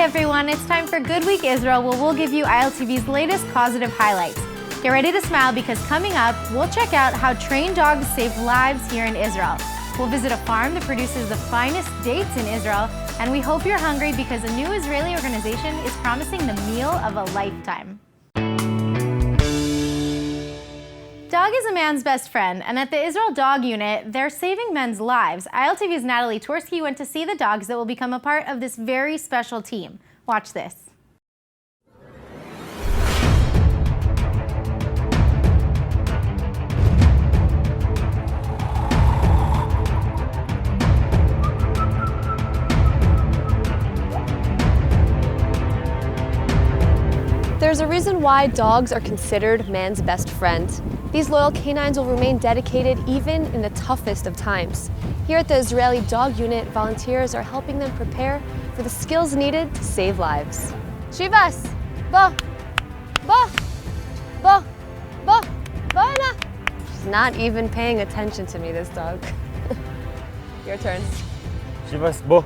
everyone, it's time for Good Week Israel, where we'll give you ILTV's latest positive highlights. Get ready to smile because coming up, we'll check out how trained dogs save lives here in Israel. We'll visit a farm that produces the finest dates in Israel, and we hope you're hungry because a new Israeli organization is promising the meal of a lifetime. Dog is a man's best friend, and at the Israel Dog Unit, they're saving men's lives. ILTV's Natalie Twersky went to see the dogs that will become a part of this very special team. Watch this. There's a reason why dogs are considered man's best friend. These loyal canines will remain dedicated even in the toughest of times. Here at the Israeli Dog Unit, volunteers are helping them prepare for the skills needed to save lives. Shivas, bo, bo, bo, bo, bona. She's not even paying attention to me, this dog. Your turn. Shivas, bo.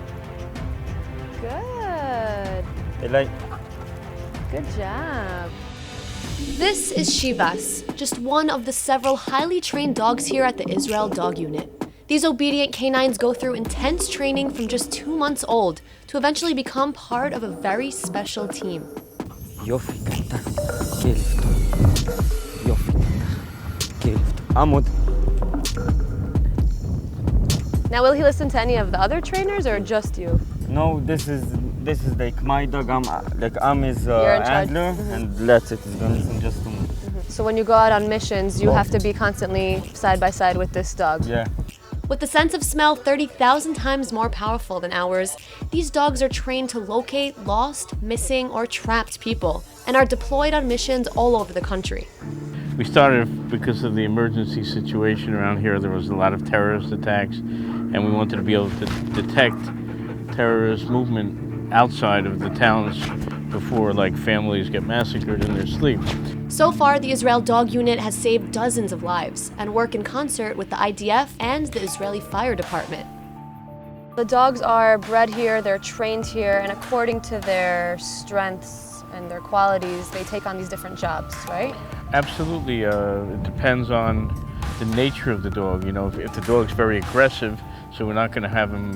Good. Elai. Good job. This is Shivas, just one of the several highly trained dogs here at the Israel Dog Unit. These obedient canines go through intense training from just 2 months old to eventually become part of a very special team. Yofi, קטן, כלב טוב. יופי, קטן, כלב טוב. עמוד. Now, will he listen to any of the other trainers or just you? No, this is like my dog. I'm his You're in charge. handler, and that's it. He's gonna listen just to me. So when you go out on missions, you have to be constantly side by side with this dog. Yeah. With the sense of smell 30,000 times more powerful than ours, these dogs are trained to locate lost, missing, or trapped people and are deployed on missions all over the country. We started because of the emergency situation around here. There was a lot of terrorist attacks, and we wanted to be able to detect terrorist movement outside of the towns before families get massacred in their sleep. So far, the Israel Dog Unit has saved dozens of lives and work in concert with the IDF and the Israeli Fire Department. The dogs are bred here, they're trained here, and according to their strengths and their qualities, they take on these different jobs, right? Absolutely. It depends on the nature of the dog. You know, if the dog's very aggressive, so we're not going to have him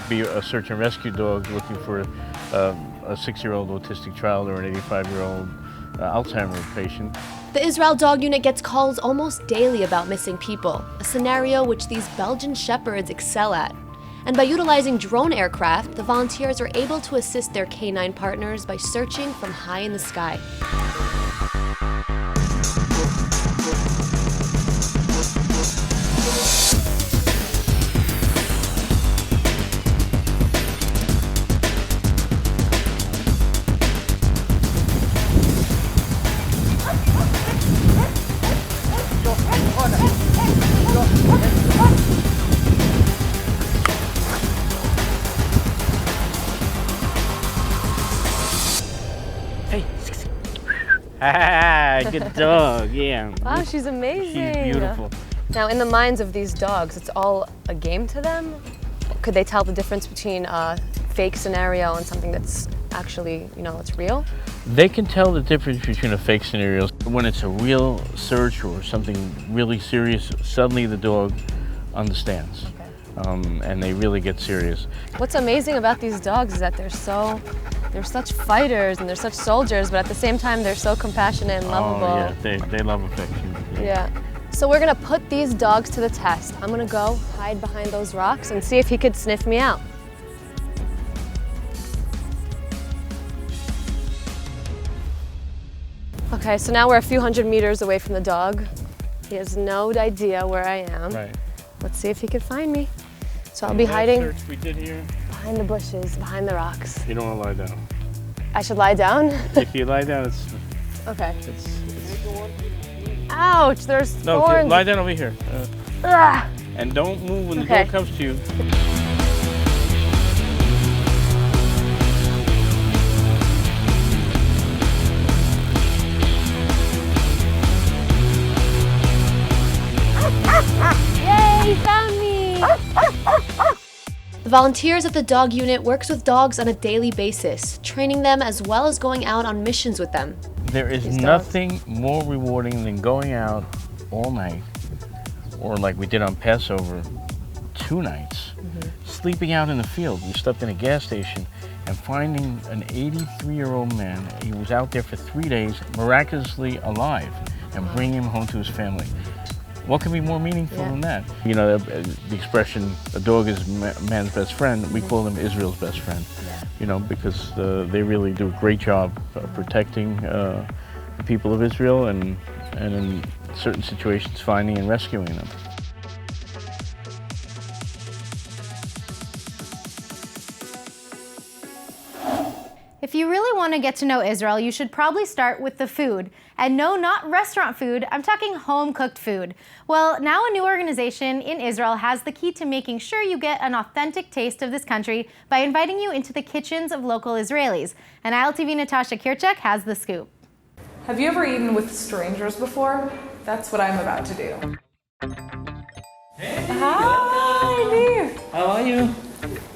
be a search and rescue dog looking for a 6-year-old autistic child or an 85-year-old Alzheimer's patient. The Israel Dog Unit gets calls almost daily about missing people, a scenario which these Belgian shepherds excel at. And by utilizing drone aircraft, the volunteers are able to assist their canine partners by searching from high in the sky. Good dog, yeah. Wow, she's amazing. She's beautiful. Now, in the minds of these dogs, it's all a game to them? Could they tell the difference between a fake scenario and something that's actually, it's real? They can tell the difference between a fake scenario. When it's a real search or something really serious, suddenly the dog understands. Okay. And they really get serious. What's amazing about these dogs is that they're such fighters and they're such soldiers, but at the same time they're so compassionate and lovable. Oh yeah, they love affection. Yeah. So we're gonna put these dogs to the test. I'm gonna go hide behind those rocks and see if he could sniff me out. Okay, so now we're a few hundred meters away from the dog. He has no idea where I am. Right. Let's see if he could find me. So I'll be hiding Search we did here. behind the bushes, behind the rocks. You don't want to lie down. I should lie down? If you lie down, it's Okay. Ouch, there's no. thorns. Lie down over here. And don't move when the dog comes to you. Yay, he found me! The volunteers at the dog unit works with dogs on a daily basis, training them as well as going out on missions with them. There is nothing more rewarding than going out all night, or like we did on Passover, 2 nights, sleeping out in the field. We stopped in a gas station and finding an 83-year-old man. He was out there for 3 days, miraculously alive, and bringing him home to his family. What can be more meaningful than that? You know, the expression, a dog is man's best friend, we call them Israel's best friend. You know, because they really do a great job of protecting the people of Israel and in certain situations finding and rescuing them. If you really want to get to know Israel, you should probably start with the food. And no, not restaurant food, I'm talking home-cooked food. Well, now a new organization in Israel has the key to making sure you get an authentic taste of this country by inviting you into the kitchens of local Israelis. And ILTV Natasha Kirchek has the scoop. Have you ever eaten with strangers before? That's what I'm about to do. Hey, Hi, Neve. how are you?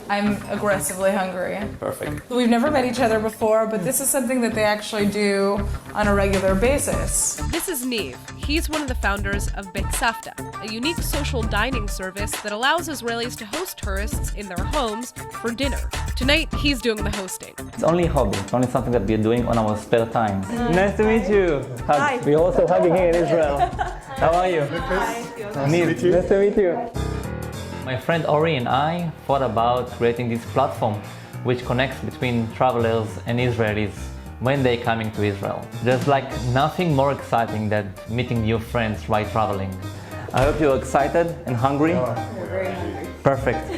I'm aggressively hungry. Perfect. We've never met each other before, but this is something that they actually do on a regular basis. This is Neve. He's one of the founders of Bet Safta, a unique social dining service that allows Israelis to host tourists in their homes for dinner. Tonight, he's doing the hosting. It's only a hobby. It's only something that we're doing on our spare time. Nice to meet you. Hi. We're also hugging here in Israel. How are you? Hi. Nice to meet you. My friend Ori and I thought about creating this platform which connects between travelers and Israelis when they're coming to Israel. There's like nothing more exciting than meeting new friends while traveling. I hope you're excited and hungry. We're very hungry. Perfect.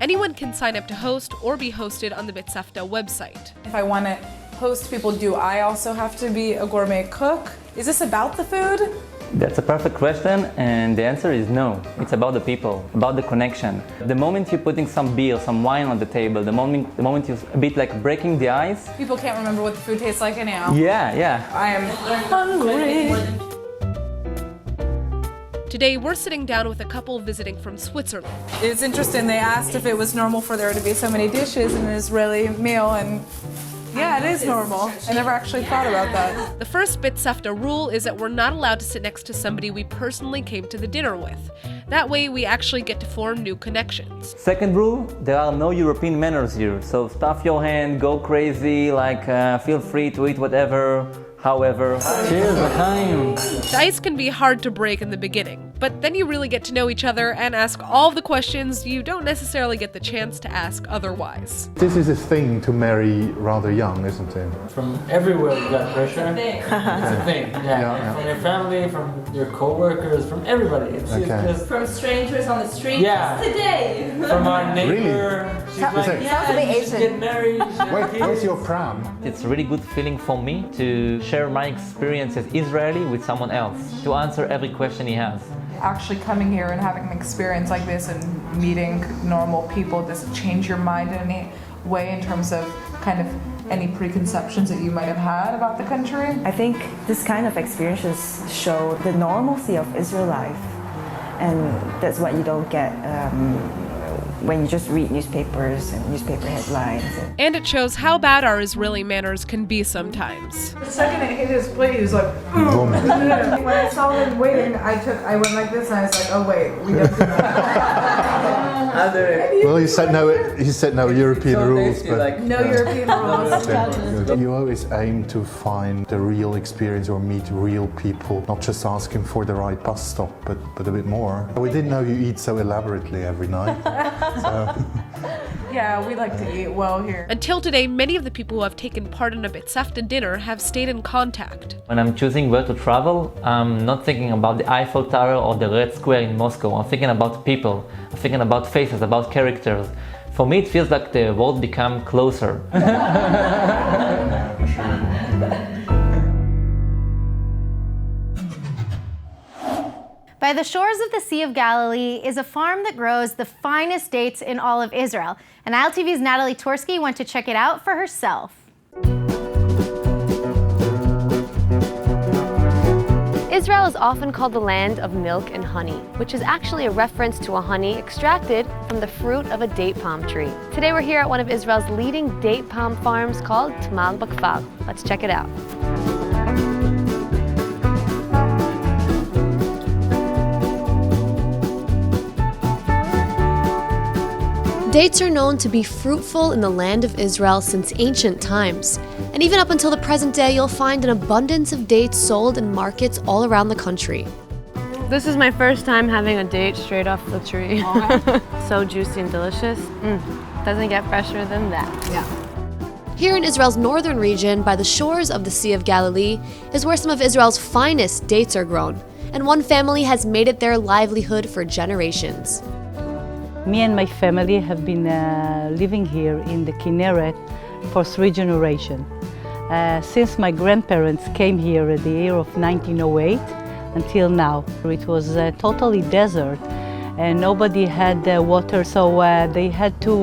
Anyone can sign up to host or be hosted on the Bet Safta website. If I want to host people, do I also have to be a gourmet cook? Is this about the food? That's a perfect question, and the answer is no. It's about the people, about the connection. The moment you're putting some beer, some wine on the table, the moment you're a bit like breaking the ice. People can't remember what the food tastes like anyhow. Yeah. I am hungry. Today, we're sitting down with a couple visiting from Switzerland. It's interesting, they asked if it was normal for there to be so many dishes in an Israeli meal, and yeah, it is normal. I never actually thought about that. The first Bet Safta rule is that we're not allowed to sit next to somebody we personally came to the dinner with. That way, we actually get to form new connections. Second rule, there are no European manners here. So stuff your hand, go crazy, feel free to eat whatever, however. Cheers, l'chaim. The ice can be hard to break in the beginning, but then you really get to know each other and ask all the questions you don't necessarily get the chance to ask otherwise. This is a thing to marry rather young, isn't it? From everywhere you got pressure. It's a thing. Yeah. From your family, from your co-workers, from everybody. It's just from strangers on the street. Yeah. Today. From our neighbor. Really? She's like, you should get married. Where's your pram? It's a really good feeling for me to share my experience as Israeli with someone else, to answer every question he has. Actually coming here and having an experience like this and meeting normal people, does it change your mind in any way in terms of kind of any preconceptions that you might have had about the country? I think this kind of experiences show the normalcy of Israel life, and that's what you don't get when you just read newspapers and newspaper headlines. And it shows how bad our Israeli manners can be sometimes. The second it hit his plate, he was like, when I saw him waiting, I went like this and I was like, oh wait, we don't do that. Well, he said no European rules, but No European rules. you always aim to find the real experience or meet real people, not just asking for the right bus stop, but a bit more. We didn't know you eat so elaborately every night. Yeah, we like to eat well here. Until today, many of the people who have taken part in a Bet Safta dinner have stayed in contact. When I'm choosing where to travel, I'm not thinking about the Eiffel Tower or the Red Square in Moscow. I'm thinking about people. I'm thinking about faces, about characters. For me, it feels like the world become closer. By the shores of the Sea of Galilee is a farm that grows the finest dates in all of Israel. And ILTV's Natalie Torsky went to check it out for herself. Israel is often called the land of milk and honey, which is actually a reference to a honey extracted from the fruit of a date palm tree. Today we're here at one of Israel's leading date palm farms called Tamar Bakfar. Let's check it out. Dates are known to be fruitful in the land of Israel since ancient times. And even up until the present day, you'll find an abundance of dates sold in markets all around the country. This is my first time having a date straight off the tree. Okay. So juicy and delicious. Doesn't get fresher than that. Yeah. Here in Israel's northern region, by the shores of the Sea of Galilee, is where some of Israel's finest dates are grown. And one family has made it their livelihood for generations. Me and my family have been living here in the Kinneret for 3 generations. Since my grandparents came here at the year of 1908 until now. It was totally desert and nobody had water, so they had to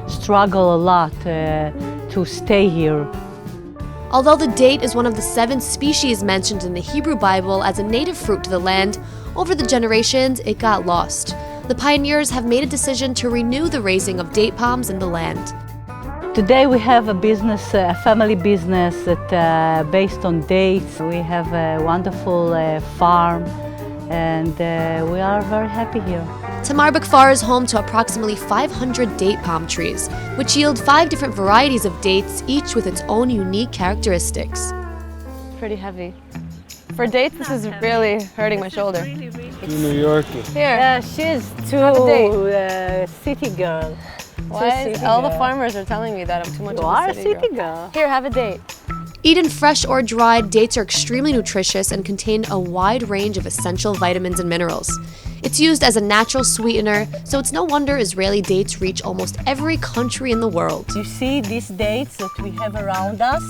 struggle a lot to stay here. Although the date is one of the 7 species mentioned in the Hebrew Bible as a native fruit to the land, over the generations it got lost. The pioneers have made a decision to renew the raising of date palms in the land. Today we have a business, a family business that based on dates. We have a wonderful farm and we are very happy here. Tamar Bakfar is home to approximately 500 date palm trees, which yield 5 different varieties of dates, each with its own unique characteristics. Pretty heavy. For dates, this is really hurting my shoulder. New Yorker. Here. Yeah, she's too city girl. Why? All the farmers are telling me that I'm too much of a city girl. Here, have a date. Eaten fresh or dried, dates are extremely nutritious and contain a wide range of essential vitamins and minerals. It's used as a natural sweetener, so it's no wonder Israeli dates reach almost every country in the world. You see these dates that we have around us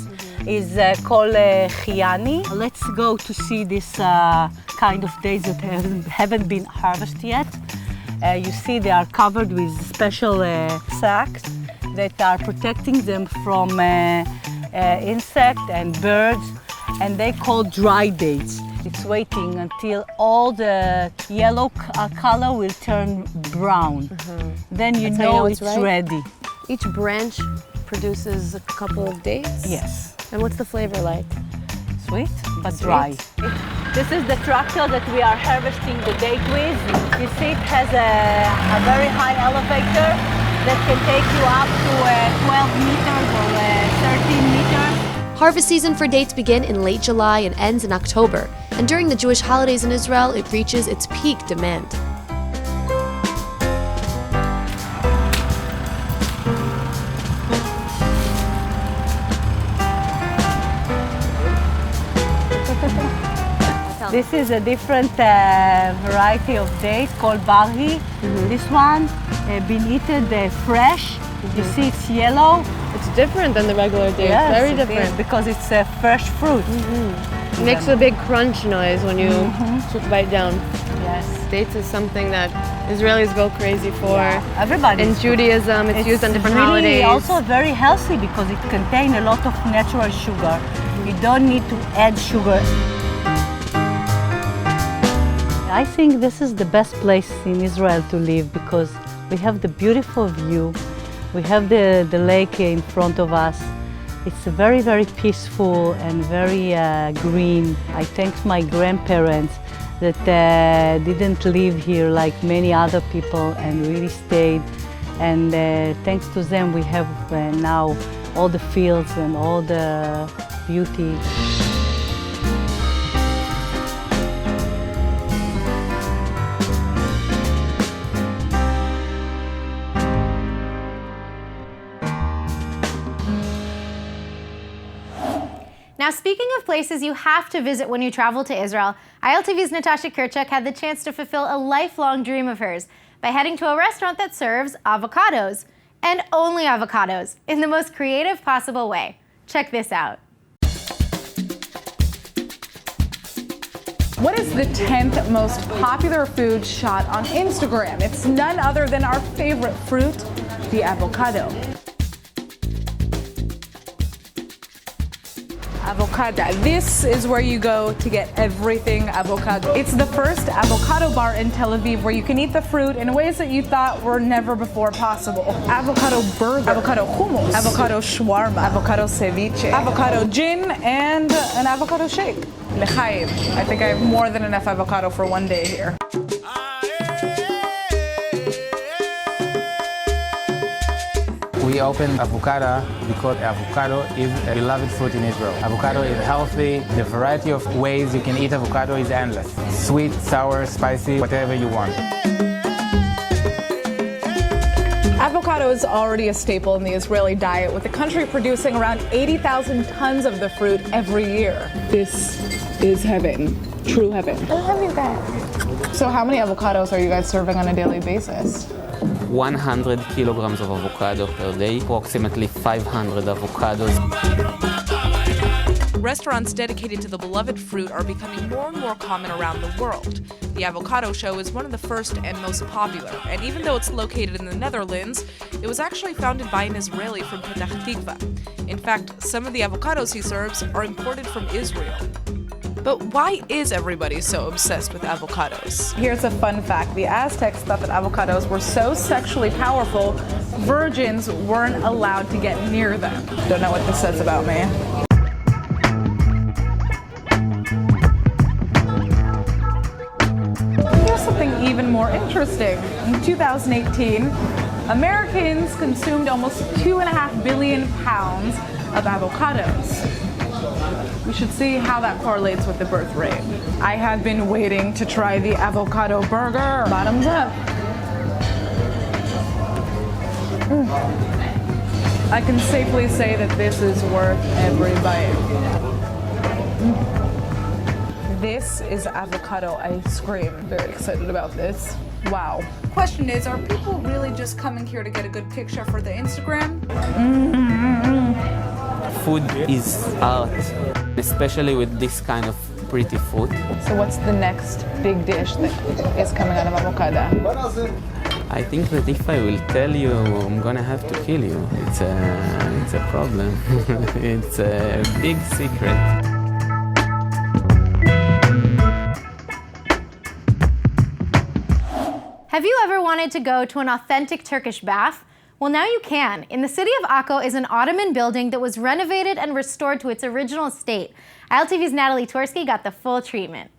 is called chiani. Let's go to see this kind of dates that haven't been harvested yet. You see they are covered with special sacks that are protecting them from insects and birds, and they call dry dates. It's waiting until all the yellow color will turn brown. Then you know it's ready. Each branch produces a couple of dates? Yes. And what's the flavor like? Sweet, but dry. This is the tractor that we are harvesting the date with. You see it has a very high elevator that can take you up to 12 meters or 13 meters. Harvest season for dates begin in late July and ends in October. And during the Jewish holidays in Israel, it reaches its peak demand. This is a different variety of dates called barhi. This one been eaten fresh. You see it's yellow. It's different than the regular dates, Yes, very it different. is, because it's a fresh fruit. It makes a big crunch noise when you bite down. Yes. Dates is something that Israelis go crazy for. Everybody. In Judaism, it's used on different holidays. It's also very healthy because it contains a lot of natural sugar. You don't need to add sugar. I think this is the best place in Israel to live because we have the beautiful view. We have the lake in front of us. It's very, very peaceful and very green. I thank my grandparents that didn't live here like many other people and really stayed. And thanks to them, we have now all the fields and all the beauty. Now, speaking of places you have to visit when you travel to Israel, ILTV's Natasha Kirchuk had the chance to fulfill a lifelong dream of hers by heading to a restaurant that serves avocados, and only avocados, in the most creative possible way. Check this out. What is the 10th most popular food shot on Instagram? It's none other than our favorite fruit, the avocado. Avocado. This is where you go to get everything avocado. It's the first avocado bar in Tel Aviv where you can eat the fruit in ways that you thought were never before possible. Avocado burger, avocado hummus, avocado shawarma, avocado ceviche, avocado gin, and an avocado shake. L'chaim. I think I have more than enough avocado for one day here. We opened Avocado because avocado is a beloved fruit in Israel. Avocado is healthy. The variety of ways you can eat avocado is endless. Sweet, sour, spicy, whatever you want. Avocado is already a staple in the Israeli diet, with the country producing around 80,000 tons of the fruit every year. This is heaven, true heaven. I'll have you back. So how many avocados are you guys serving on a daily basis? 100 kilograms of avocado per day, approximately 500 avocados. Restaurants dedicated to the beloved fruit are becoming more and more common around the world. The Avocado Show is one of the first and most popular, and even though it's located in the Netherlands, it was actually founded by an Israeli from Petah Tikva. In fact, some of the avocados he serves are imported from Israel. But why is everybody so obsessed with avocados? Here's a fun fact. The Aztecs thought that avocados were so sexually powerful, virgins weren't allowed to get near them. Don't know what this says about me. Here's something even more interesting. In 2018, Americans consumed almost 2.5 billion pounds of avocados. We should see how that correlates with the birth rate. I have been waiting to try the avocado burger. Bottoms up. I can safely say that this is worth every bite. This is avocado ice cream. Very excited about this. Wow. Question is, are people really just coming here to get a good picture for the Instagram? Food is art, especially with this kind of pretty food. So what's the next big dish that is coming out of avocado? I think that if I will tell you, I'm gonna have to kill you. It's a problem. It's a big secret. Have you ever wanted to go to an authentic Turkish bath? Well, now you can. In the city of Akko is an Ottoman building that was renovated and restored to its original state. ILTV's Natalie Torsky got the full treatment.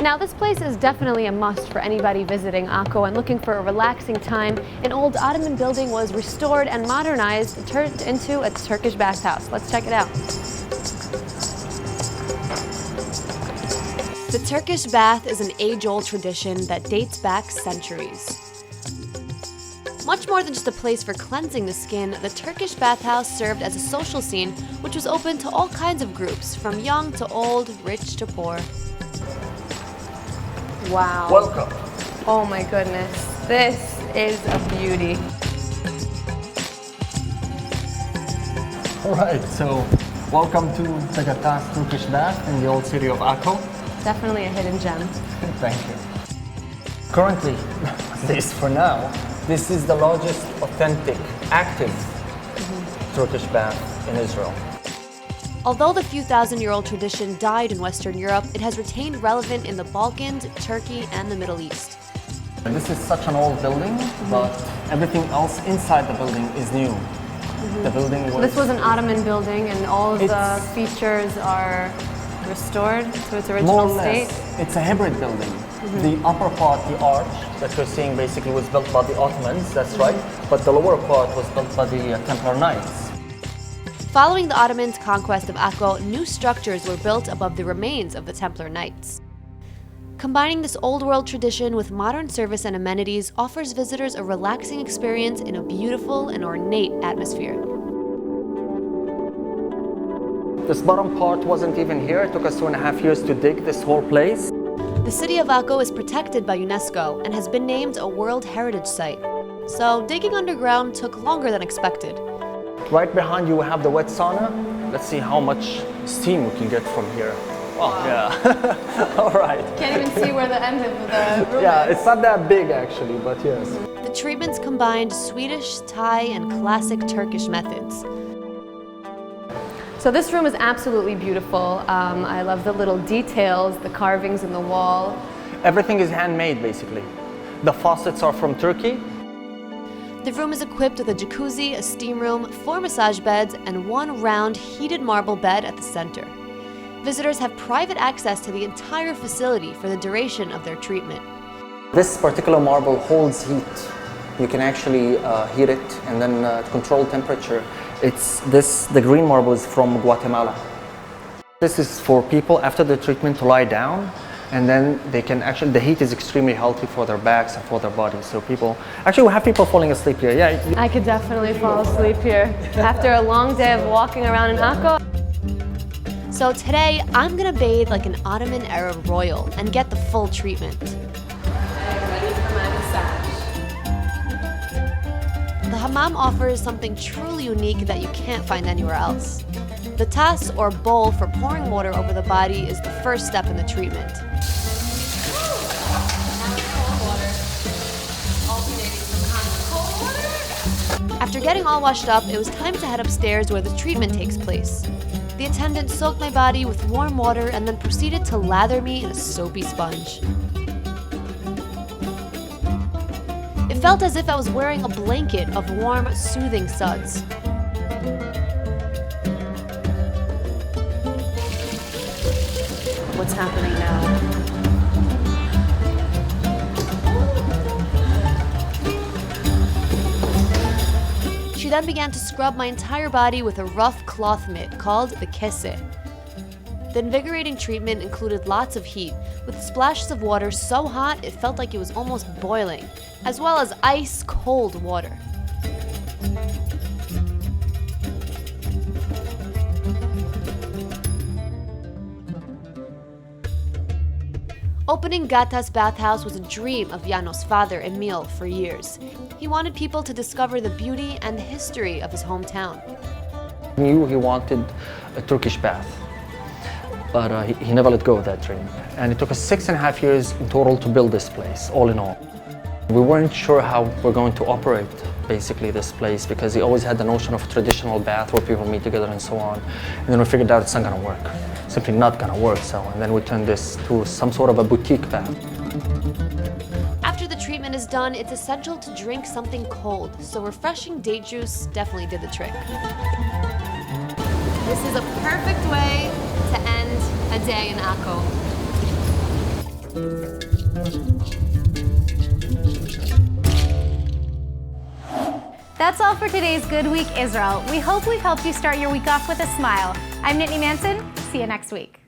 Now, this place is definitely a must for anybody visiting Akko and looking for a relaxing time. An old Ottoman building was restored and modernized and turned into a Turkish bathhouse. Let's check it out. The Turkish bath is an age-old tradition that dates back centuries. Much more than just a place for cleansing the skin, the Turkish bathhouse served as a social scene which was open to all kinds of groups, from young to old, rich to poor. Wow. Welcome. Oh my goodness. This is a beauty. All right, so welcome to Tagatas Turkish Bath in the old city of Akko. Definitely a hidden gem. Thank you. Currently, at least for now, this is the largest authentic, active Turkish bath in Israel. Although the few thousand-year-old tradition died in Western Europe, it has retained relevance in the Balkans, Turkey, and the Middle East. This is such an old building, but everything else inside the building is new. The building was... So this was an Ottoman building, and all of the features are restored to its original state? It's a hybrid building. The upper part, the arch that you're seeing, basically was built by the Ottomans, that's right, but the lower part was built by the Templar Knights. Following the Ottomans' conquest of Akko, new structures were built above the remains of the Templar Knights. Combining this old-world tradition with modern service and amenities offers visitors a relaxing experience in a beautiful and ornate atmosphere. This bottom part wasn't even here. It took us 2.5 years to dig this whole place. The city of Akko is protected by UNESCO and has been named a World Heritage Site. So digging underground took longer than expected. Right behind you we have the wet sauna. Let's see how much steam we can get from here. Oh, yeah. All right. Can't even see where the end of the room Yeah, is. it's not that big actually, but yes. The treatments combined Swedish, Thai, and classic Turkish methods. So this room is absolutely beautiful. I love the little details, the carvings in the wall. Everything is handmade, basically. The faucets are from Turkey. The room is equipped with a jacuzzi, a steam room, 4 massage beds, and 1 round heated marble bed at the center. Visitors have private access to the entire facility for the duration of their treatment. This particular marble holds heat. You can actually heat it and then control temperature. The green marble is from Guatemala. This is for people after the treatment to lie down, and then they can actually, the heat is extremely healthy for their backs and for their bodies. So we have people falling asleep here. Yeah. I could definitely fall asleep here after a long day of walking around in Akko. So today, I'm gonna bathe like an Ottoman-era royal and get the full treatment. The hammam offers something truly unique that you can't find anywhere else. The tas, or bowl for pouring water over the body, is the first step in the treatment. After getting all washed up, it was time to head upstairs where the treatment takes place. The attendant soaked my body with warm water and then proceeded to lather me in a soapy sponge. It felt as if I was wearing a blanket of warm, soothing suds. What's happening now? She then began to scrub my entire body with a rough cloth mitt called the kese. The invigorating treatment included lots of heat, with splashes of water so hot it felt like it was almost boiling, as well as ice-cold water. Opening Gata's bathhouse was a dream of Jano's father, Emil, for years. He wanted people to discover the beauty and history of his hometown. He knew he wanted a Turkish bath, but he never let go of that dream. And it took us 6.5 years in total to build this place, all in all. We weren't sure how we're going to operate, basically, this place, because he always had the notion of a traditional bath where people meet together and so on. And then we figured out it's not gonna work. Simply not gonna work, and then we turned this to some sort of a boutique bath. After the treatment is done, it's essential to drink something cold, so refreshing date juice definitely did the trick. This is a perfect way to end a day in Akko. That's all for today's Good Week Israel. We hope we've helped you start your week off with a smile. I'm Nittany Manson. See you next week.